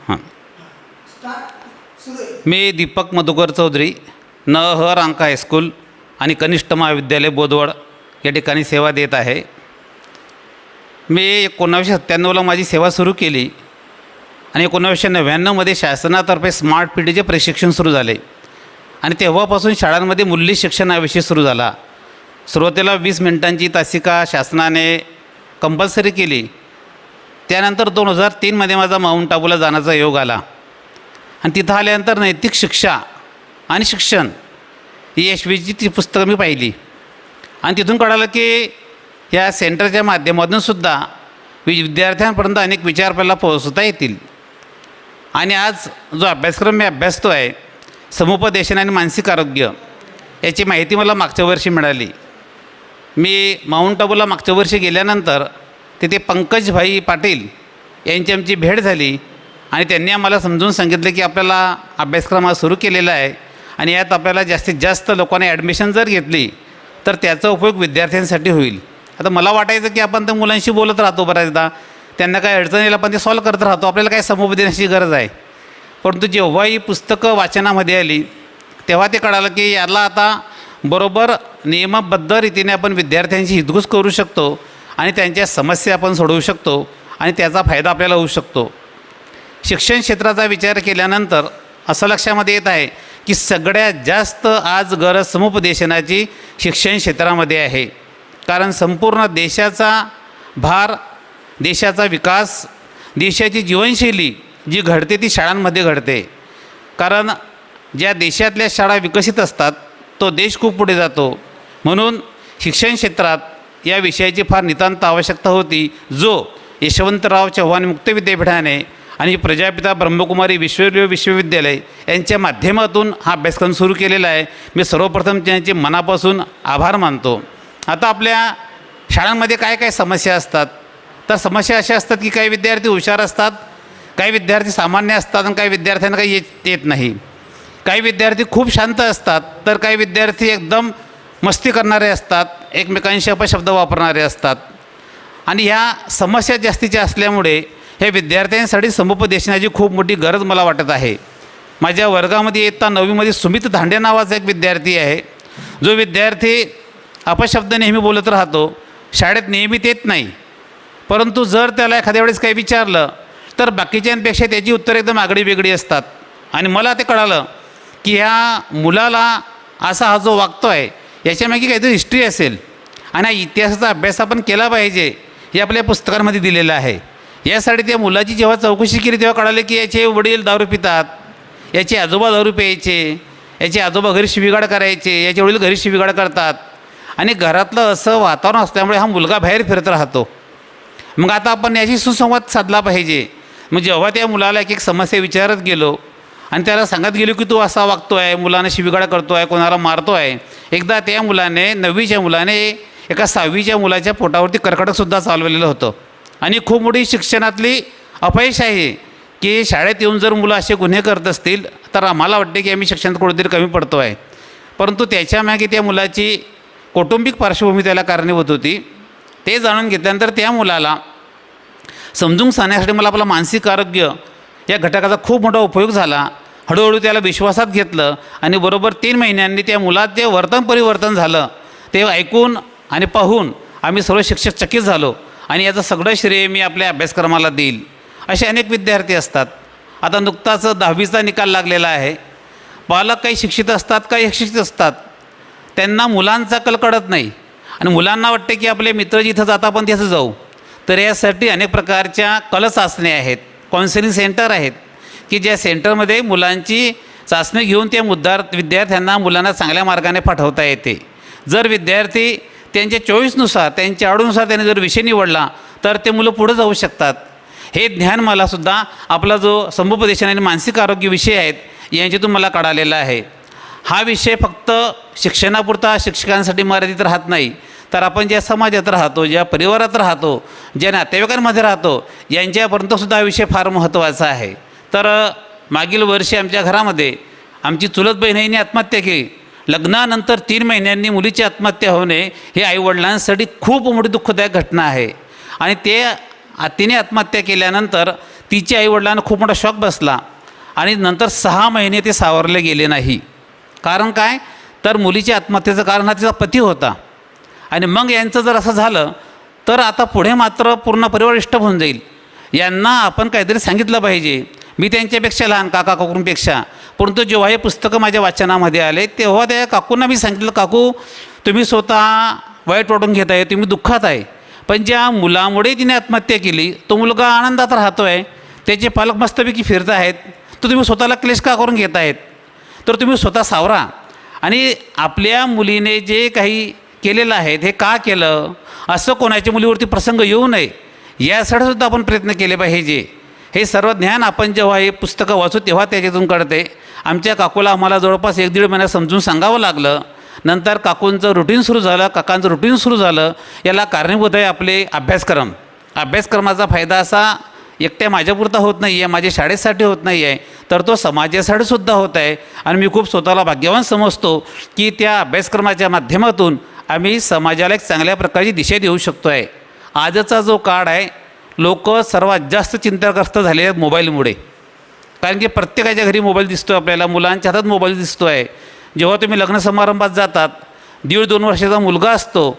हां, मी दीपक मधुकर चौधरी, न. रांका हायस्कूल आणि कनिष्ठ महाविद्यालय बोदवड या ठिकाणी सेवा देत आहे. मी 1997ला माझी सेवा सुरू केली आणि 1999मध्ये शासनातर्फे स्मार्ट पिढीचे प्रशिक्षण सुरू झाले आणि तेव्हापासून शाळांमध्ये मूल्य शिक्षण हा विषय सुरू झाला. सुरुवातीला 20 मिनिटांची तासिका शासनाने कंपल्सरी केली. त्यानंतर 2003मध्ये माझा माऊंट आबूला जाण्याचा योग आला आणि तिथं आल्यानंतर नैतिक शिक्षा आणि शिक्षण ही यशवीची ती पुस्तकं मी पाहिली आणि तिथून कळालं की या सेंटरच्या माध्यमातूनसुद्धा विद्यार्थ्यांपर्यंत अनेक विचार आपल्याला पोहोचवता येतील. आणि आज जो अभ्यासक्रम मी अभ्यासतो आहे, समुपदेशन आणि मानसिक आरोग्य, याची माहिती मला मागच्या वर्षी मिळाली. मी माऊंट आबूला मागच्या वर्षी गेल्यानंतर तिथे पंकजभाई पाटील यांची आमची भेट झाली आणि त्यांनी आम्हाला समजून सांगितलं की आपल्याला अभ्यासक्रम हा सुरू केलेला आहे आणि यात आपल्याला जास्तीत जास्त लोकांनी ॲडमिशन जर घेतली तर त्याचा उपयोग विद्यार्थ्यांसाठी होईल. आता मला वाटायचं की आपण त्या मुलांशी बोलत राहतो, बऱ्याचदा त्यांना काय अडचण येईल आपण ते सॉल्व करत राहतो, आपल्याला काय समुपदेशनाची गरज आहे. परंतु जेव्हा ही पुस्तकं वाचनामध्ये आली तेव्हा ते कळालं की याला आता बरोबर नियमबद्ध रीतीने आपण विद्यार्थ्यांशी हितगुज करू शकतो आणि त्यांच्या समस्या आपण सोडवू शकतो आणि त्याचा फायदा आपल्याला होऊ शकतो. शिक्षण क्षेत्राचा विचार केल्यानंतर असं लक्षामध्ये येत आहे की सगळ्यात जास्त आज गरज समुपदेशनाची शिक्षण क्षेत्रामध्ये आहे. कारण संपूर्ण देशाचा भार, देशाचा विकास, देशाची जीवनशैली जी घडते ती शाळांमध्ये घडते. कारण ज्या देशातल्या शाळा विकसित असतात तो देश खूप पुढे जातो. म्हणून शिक्षण क्षेत्रात या विषयाची फार नितांत आवश्यकता होती, जो यशवंतराव चव्हाण मुक्त विद्यापीठाने आणि प्रजापिता ब्रह्मकुमारी विश्वविद्यालय यांच्या माध्यमातून हा अभ्यासक्रम सुरू केलेला आहे. मी सर्वप्रथम त्यांचे मनापासून आभार मानतो. आता आपल्या शाळांमध्ये काय काय समस्या असतात, तर समस्या अशा असतात की काही विद्यार्थी हुशार असतात, काही विद्यार्थी सामान्य असतात आणि काही विद्यार्थ्यांना काही येत नाही. काही विद्यार्थी खूप शांत असतात तर काही विद्यार्थी एकदम मस्ती करणारे असतात, एकमेकांशी अपशब्द वापरणारे असतात. आणि ह्या समस्या जास्तीच्या असल्यामुळे हे विद्यार्थ्यांसाठी समुपदेशनाची खूप मोठी गरज मला वाटत आहे. माझ्या वर्गामध्ये इयत्ता 9वीमध्ये सुमित धांडे नावाचा एक विद्यार्थी आहे, जो विद्यार्थी अपशब्द नेहमी बोलत राहतो, शाळेत नियमित येत नाही. परंतु जर त्याला एखाद्या वेळेस काही विचारलं तर बाकीच्यांपेक्षा त्याची उत्तरं एकदम आगळी वेगळी असतात. आणि मला ते कळालं की ह्या मुलाला असा हा जो वागतो आहे याच्यामागे काहीतरी हिस्ट्री असेल आणि हा इतिहासाचा अभ्यास आपण केला पाहिजे, हे आपल्या पुस्तकांमध्ये दिलेलं आहे. यासाठी त्या मुलाची जेव्हा चौकशी केली तेव्हा कळालं की याचे वडील दारू पितात, याचे आजोबा दारू प्यायचे, याचे आजोबा घरी शिवीगाळ करायचे, याचे वडील घरी शिवीगाळ करतात आणि घरातलं असं वातावरण असल्यामुळे हा मुलगा बाहेर फिरत राहतो. मग आता आपण याशी सुसंवाद साधला पाहिजे. मग जेव्हा त्या मुलाला एक समस्या विचारत गेलो आणि त्याला सांगत गेलो की तू असा वागतो आहे, मुलांना शिवीगाळ करतो आहे, कोणाला मारतो आहे. एकदा त्या मुलाने 9वीच्या मुलाने एका 6वीच्या मुलाच्या पोटावरती कर्कटकसुद्धा चालवलेलं होतं. आणि खूप मोठी शिक्षणातली अपयश आहे की शाळेत येऊन जर मुलं असे गुन्हे करत असतील तर आम्हाला वाटते की आम्ही शिक्षणात कुठेतरी कमी पडतो आहे. परंतु त्याच्यामागे त्या मुलाची कौटुंबिक पार्श्वभूमी त्याला कारणीभूत होती. ते जाणून घेतल्यानंतर त्या मुलाला समजून सांगण्यासाठी मला आपलं मानसिक आरोग्य या घटकाचा खूप मोठा उपयोग झाला. हळूहळू त्याला विश्वासात घेतलं आणि बरोबर 3 महिन्यांनी त्या मुलात जे वर्तन परिवर्तन झालं ते ऐकून आणि पाहून आम्ही सर्व शिक्षक चकित झालो आणि याचं सगळं श्रेय मी आपल्या अभ्यासक्रमाला देईल. असे अनेक विद्यार्थी असतात. आता नुकताच 10वीचा निकाल लागलेला आहे. पालक काही शिक्षित असतात, काही अशिक्षित असतात. त्यांना मुलांचा कल कळत नाही आणि मुलांना वाटते की आपले मित्र जिथं जातात आपण तिथं जाऊ. तर यासाठी अनेक प्रकारच्या कल चाचण्या आहेत, काउन्सिलिंग सेंटर आहेत की ज्या सेंटरमध्ये मुलांची चाचणी घेऊन त्या विद्यार्थ्यांना मुलांना चांगल्या मार्गाने पाठवता येते. जर विद्यार्थी त्यांच्या चॉईसनुसार, त्यांच्या आवडीनुसार त्यांनी जर विषय निवडला तर ते मुलं पुढे जाऊ शकतात. हे ज्ञान मलासुद्धा आपला जो समुपदेशन आणि मानसिक आरोग्य विषय आहेत यांच्यातून मला कळालेला आहे. हा विषय फक्त शिक्षणापुरता शिक्षकांसाठी मर्यादित राहत नाही, तर आपण ज्या समाजात राहतो, ज्या परिवारात राहतो, ज्या नातेवाईकांमध्ये राहतो यांच्यापर्यंतसुद्धा हा विषय फार महत्त्वाचा आहे. तर मागील वर्षी आमच्या घरामध्ये आमची चुलत बहिणीने आत्महत्या केली. लग्नानंतर 3 महिन्यांनी मुलीची आत्महत्या होणे हे आईवडिलांसाठी खूप मोठी दुःखदायक घटना आहे. आणि तिने आत्महत्या केल्यानंतर तिच्या आईवडिलांना खूप मोठा शॉक बसला आणि नंतर 6 महिने ते सावरले गेले नाही. कारण काय, तर मुलीच्या आत्महत्येचं कारण हा तिचा पती होता. आणि मग यांचं जर असं झालं तर आता पुढे मात्र पूर्ण परिवार डिस्टर्ब होऊन जाईल. यांना आपण काहीतरी सांगितलं पाहिजे. मी त्यांच्यापेक्षा लहान, काकूंपेक्षा, परंतु जेव्हा हे पुस्तकं माझ्या वाचनामध्ये आले तेव्हा त्या काकूंना मी सांगितलं, काकू तुम्ही स्वतः वाईट वाटून घेत आहे, तुम्ही दुःखात आहे, पण ज्या मुलामुळे तिने आत्महत्या केली तो मुलगा आनंदात राहतो आहे, त्याचे पालक मस्तपैकी फिरत आहेत, तर तुम्ही स्वतःला क्लेश का करून घेत आहेत? तर तुम्ही स्वतः सावरा. आणि आपल्या मुलीने जे काही केलेलं आहे ते का केलं, असं कोणाच्या मुलीवरती प्रसंग येऊ नये यासाठी सुद्धा आपण प्रयत्न केले पाहिजे. हे सर्व ज्ञान आपण जेव्हा हे पुस्तकं वाचू तेव्हा त्याच्यातून कळते. आमच्या काकूला आम्हाला जवळपास 1-1.5 महिना समजून सांगावं लागलं. नंतर काकूंचं रुटीन सुरू झालं, काकांचं रुटीन सुरू झालं. याला कारणीभूत आहे आपले अभ्यासक्रमाचा फायदा असा एकट्या माझ्यापुरता होत नाही आहे, माझ्या शाळेसाठी होत नाही आहे, तर तो समाजासाठी सुद्धा होत आहे. आणि मी खूप स्वतःला भाग्यवान समजतो की त्या अभ्यासक्रमाच्या माध्यमातून आम्ही समाजाला एक चांगल्या प्रकारची दिशा देऊ शकतो आहे. आजचा जो काळ आहे, लोक सर्वात जास्त चिंताग्रस्त झाले आहेत मोबाईलमुळे. कारण की प्रत्येकाच्या घरी मोबाईल दिसतो आहे आपल्याला, मुलांच्या हातात मोबाईल दिसतो आहे. जेव्हा तुम्ही लग्न समारंभात जातात, 1.5-2 वर्षाचा मुलगा असतो,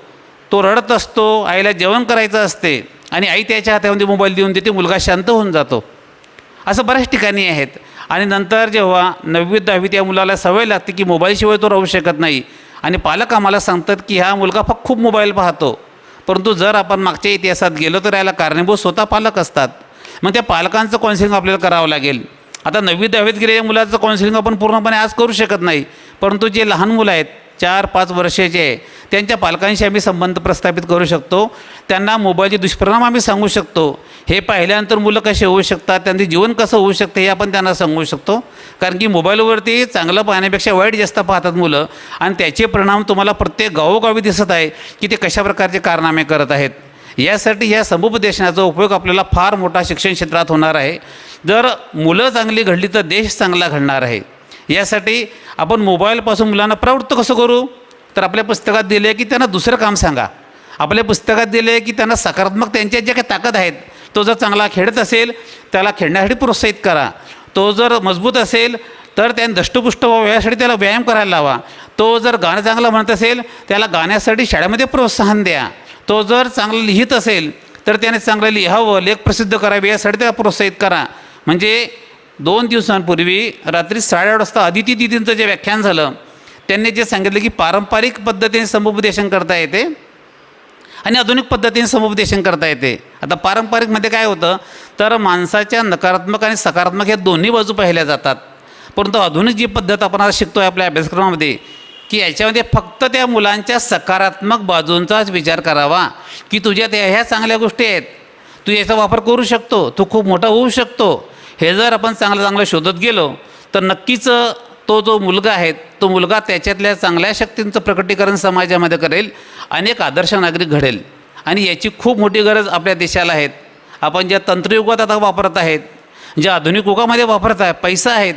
तो रडत असतो, आईला जेवण करायचं असते आणि आई त्याच्या हातामध्ये मोबाईल देऊन देते, मुलगा शांत होऊन जातो. असं बऱ्याच ठिकाणी आहेत. आणि नंतर जेव्हा 9वी-10वीत या मुलाला सवय लागते की मोबाईलशिवाय तो राहू शकत नाही आणि पालक आम्हाला सांगतात की हा मुलगा फक्त खूप मोबाईल पाहतो, परंतु जर आपण मागच्या इतिहासात गेलो तर याला कारणीभूत स्वतः पालक असतात. मग त्या पालकांचं काउन्सिलिंग आपल्याला करावं लागेल. आता 9वी-10वीत गेलेल्या मुलाचं काउन्सिलिंग आपण पूर्णपणे आज करू शकत नाही, परंतु जे लहान मुलं आहेत 4-5 वर्षाचे आहे त्यांच्या पालकांशी आम्ही संबंध प्रस्थापित करू शकतो. त्यांना मोबाईलचे दुष्परिणाम आम्ही सांगू शकतो. हे पाहिल्यानंतर मुलं कसे होऊ शकतात, त्यांचे जीवन कसं होऊ शकते हे आपण त्यांना सांगू शकतो. कारण की मोबाईलवरती चांगलं पाहण्यापेक्षा वाईट जास्त पाहतात मुलं आणि त्याचे परिणाम तुम्हाला प्रत्येक गावोगावी दिसत आहे की ते कशा प्रकारचे कारनामे करत आहेत. यासाठी ह्या समुपदेशनाचा उपयोग आपल्याला फार मोठा शिक्षण क्षेत्रात होणार आहे. जर मुलं चांगली घडली तर देश चांगला घडणार आहे. यासाठी आपण मोबाईलपासून मुलांना प्रवृत्त कसं करू, तर आपल्या पुस्तकात दिले आहे की त्यांना दुसरं काम सांगा. आपल्या पुस्तकात दिले आहे की त्यांना सकारात्मक त्यांच्या ज्या काही ताकद आहेत, तो जर चांगला खेळत असेल त्याला खेळण्यासाठी प्रोत्साहित करा. तो जर मजबूत असेल तर त्याने दष्टपुष्ट व्हावं यासाठी त्याला व्यायाम करायला लावा. तो जर गाणं चांगलं म्हणत असेल त्याला गाण्यासाठी शाळेमध्ये प्रोत्साहन द्या. तो जर चांगलं लिहित असेल तर त्याने चांगलं लिहावं, लेख प्रसिद्ध करावे यासाठी त्याला प्रोत्साहित करा. म्हणजे 2 दिवसांपूर्वी रात्री 8:30 वाजता अदिती दिदींचं जे व्याख्यान झालं त्यांनी जे सांगितलं की पारंपरिक पद्धतीने समुपदेशन करता येते आणि आधुनिक पद्धतीने समुपदेशन करता येते. आता पारंपरिकमध्ये काय होतं, तर माणसाच्या नकारात्मक आणि सकारात्मक ह्या दोन्ही बाजू पाहिल्या जातात. परंतु आधुनिक जी पद्धत आपण आता शिकतो आहे आपल्या अभ्यासक्रमामध्ये की याच्यामध्ये फक्त त्या मुलांच्या सकारात्मक बाजूंचाच विचार करावा की तुझ्या त्या ह्या चांगल्या गोष्टी आहेत, तू याचा वापर करू शकतो, तू खूप मोठा होऊ शकतो. हे जर आपण चांगलं शोधत गेलो तर नक्कीच तो जो मुलगा आहे तो मुलगा त्याच्यातल्या चांगल्या शक्तींचं प्रकटीकरण समाजामध्ये करेल, अनेक आदर्श नागरिक घडेल. आणि याची खूप मोठी गरज आपल्या देशाला आहे. आपण ज्या तंत्रयुगात आता वापरत आहेत, ज्या आधुनिक युगामध्ये वापरत आहे, पैसा आहेत,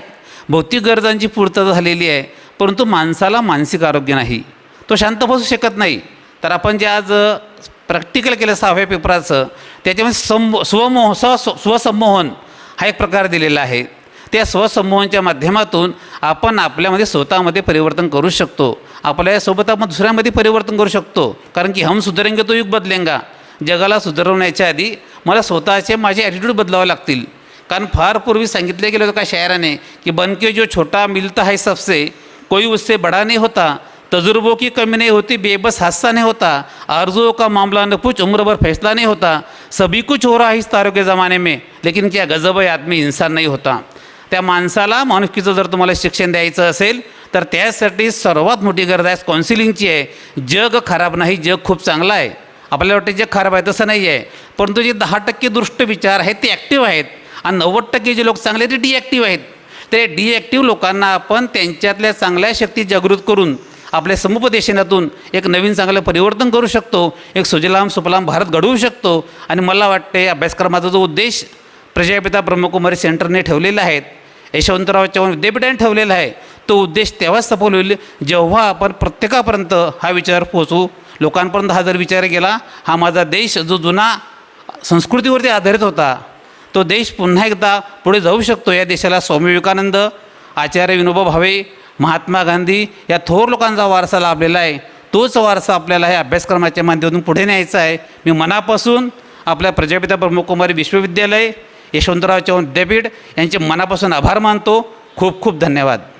भौतिक गरजांची पूर्तता झालेली आहे, परंतु माणसाला मानसिक आरोग्य नाही, तो शांत बसू शकत नाही. तर आपण जे आज प्रॅक्टिकल केलं 6व्या पेपराचं, त्याच्यामध्ये स्वसंमोहन हा एक प्रकार दिलेला आहे. त्या स्वसंमोहनच्या माध्यमातून आपण आपल्यामध्ये स्वतःमध्ये परिवर्तन करू शकतो, आपल्यासोबत आपण दुसऱ्यामध्ये परिवर्तन करू शकतो. कारण की हम सुधरेंगे तो युग बदलेंगा. जगाला सुधारवण्याच्या आधी मला माझे ॲटिट्यूड बदलावे लागतील. कारण फार पूर्वी सांगितले गेलं होतं का शायराने की बनके जो छोटा मिलता है सबसे कोई उससे बड़ा नहीं होता, तजुर्बों की कमी नहीं होती, बेबस हादसा नहीं होता, आरजुओं का मामला न कुछ उम्र भर फैसला नहीं होता, सभी कुछ हो रहा है इस तारों के ज़माने में, लेकिन क्या गजब है आदमी इंसान नहीं होता. त्या माणसाला माणुसकीचं जर तुम्हाला शिक्षण द्यायचं असेल तर त्यासाठी सर्वात मोठी गरज आहे काउन्सिलिंगची आहे. जग खराब नाही, जग खूप चांगलं आहे. आपल्याला वाटते जग खराब आहे, तसं नाही आहे. परंतु जे 10% दुष्ट विचार आहेत ते ॲक्टिव्ह आहेत आणि 90% जे लोक चांगले ते डिॲक्टिव्ह आहेत. ते डिॲक्टिव्ह लोकांना आपण त्यांच्यातल्या चांगल्या शक्ती जागृत करून आपल्या समुपदेशनातून एक नवीन चांगलं परिवर्तन करू शकतो, एक सुजलाम सुफलाम भारत घडवू शकतो. आणि मला वाटते अभ्यासक्रमाचा जो उद्देश प्रजापिता ब्रह्मकुमारी सेंटरने ठेवलेला आहे, यशवंतराव चव्हाण विद्यापीठाने ठेवलेला आहे, तो उद्देश तेव्हाच सफल होईल जेव्हा आपण प्रत्येकापर्यंत हा विचार पोहोचू. लोकांपर्यंत हा जर विचार गेला, हा माझा देश जो जुना संस्कृतीवरती आधारित होता तो देश पुन्हा एकदा पुढे जाऊ शकतो. या देशाला स्वामी विवेकानंद, आचार्य विनोबा भावे, महात्मा गांधी या थोर लोकांचा वारसा लाभलेला आहे. तोच वारसा आपल्याला हे अभ्यासक्रमाच्या माध्यमातून पुढे न्यायचा आहे. मी मनापासून आपल्या प्रजापिता ब्रह्मकुमारी विश्वविद्यालय, यशवंतराव चव्हाण विद्यापीठ यांचे मनापासून आभार मानतो. खूप खूप धन्यवाद.